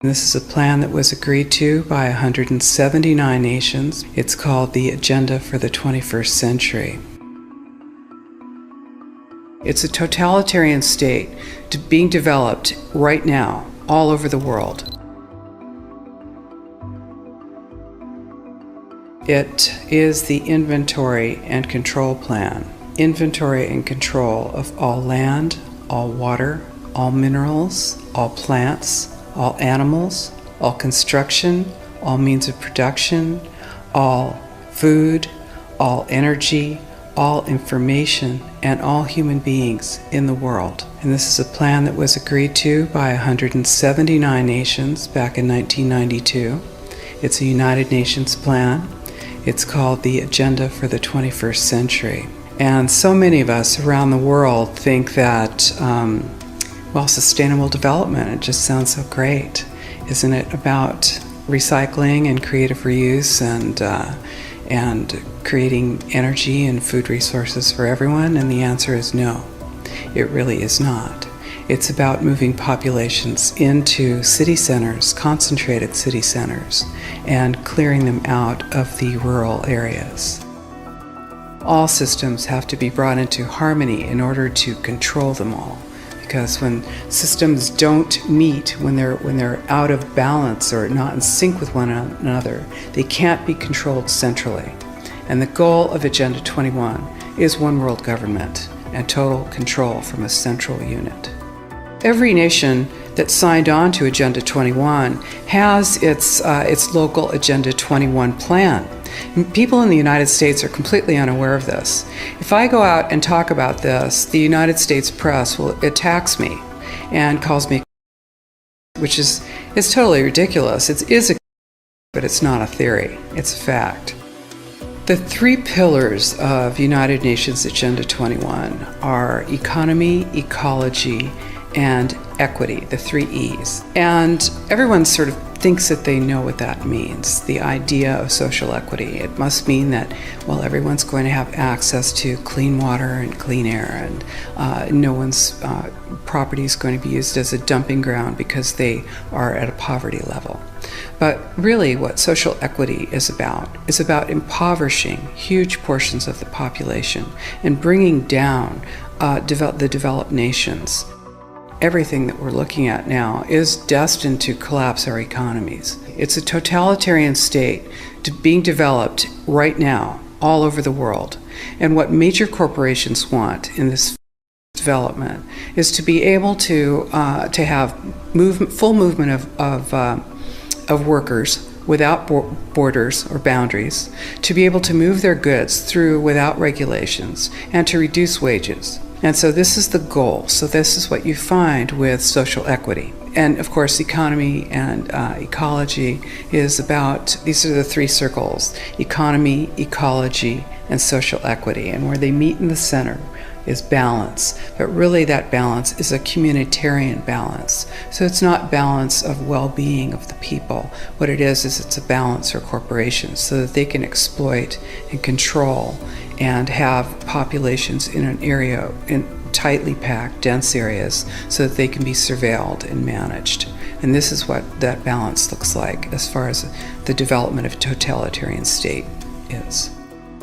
This is a plan that was agreed to by 179 nations. It's called the Agenda for the 21st Century. It's a totalitarian state being developed right now all over the world. It is the inventory and control plan. Inventory and control of all land, all water, all minerals, all plants, all animals, all construction, all means of production, all food, all energy, all information, and all human beings in the world. And this is a plan that was agreed to by 179 nations back in 1992. It's a United Nations plan. It's called the Agenda for the 21st Century. And so many of us around the world think that sustainable development, it just sounds so great. Isn't it about recycling and creative reuse and creating energy and food resources for everyone? And the answer is no, it really is not. It's about moving populations into city centers, concentrated city centers, and clearing them out of the rural areas. All systems have to be brought into harmony in order to control them all. Because when systems don't meet, when they're out of balance or not in sync with one another, they can't be controlled centrally. And the goal of Agenda 21 is one world government and total control from a central unit. Every nation that signed on to Agenda 21 has its local Agenda 21 plan. People in the United States are completely unaware of this. If I go out and talk about this, the United States press attacks me and calls me, which is totally ridiculous. It is a, but it's not a theory. It's a fact. The three pillars of United Nations Agenda 21 are economy, ecology, and equity, the three E's. And everyone sort of thinks that they know what that means, the idea of social equity. It must mean that, everyone's going to have access to clean water and clean air, and no one's property is going to be used as a dumping ground because they are at a poverty level. But really what social equity is about impoverishing huge portions of the population and bringing down the developed nations. Everything that we're looking at now is destined to collapse our economies. It's a totalitarian state being developed right now all over the world. And what major corporations want in this development is to be able to have full movement of workers without borders or boundaries, to be able to move their goods through without regulations, and to reduce wages. And so this is the goal. So this is what you find with social equity. And of course, economy and ecology is about, these are the three circles: economy, ecology, and social equity. And where they meet in the center is balance. But really that balance is a communitarian balance. So it's not balance of well-being of the people. What it is it's a balance for corporations so that they can exploit and control and have populations in an area, in tightly packed, dense areas, so that they can be surveilled and managed. And this is what that balance looks like as far as the development of a totalitarian state is.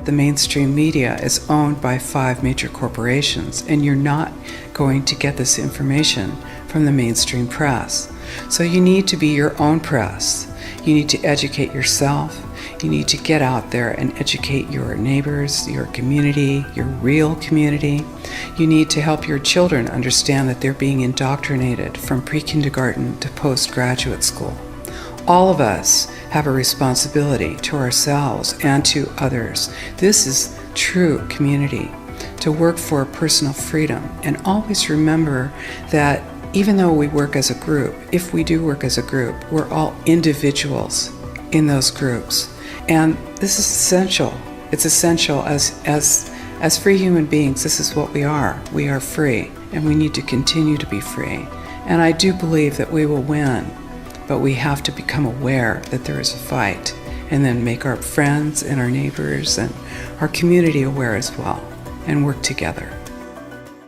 The mainstream media is owned by 5 major corporations, and you're not going to get this information from the mainstream press. So you need to be your own press. You need to educate yourself. You need to get out there and educate your neighbors, your community, your real community. You need to help your children understand that they're being indoctrinated from pre-kindergarten to postgraduate school. All of us have a responsibility to ourselves and to others. This is true community, to work for personal freedom. And always remember that even though we work as a group, if we do work as a group, we're all individuals in those groups. And this is essential. It's essential as free human beings. This is what we are. We are free, and we need to continue to be free. And I do believe that we will win, but we have to become aware that there is a fight, and then make our friends and our neighbors and our community aware as well, and work together.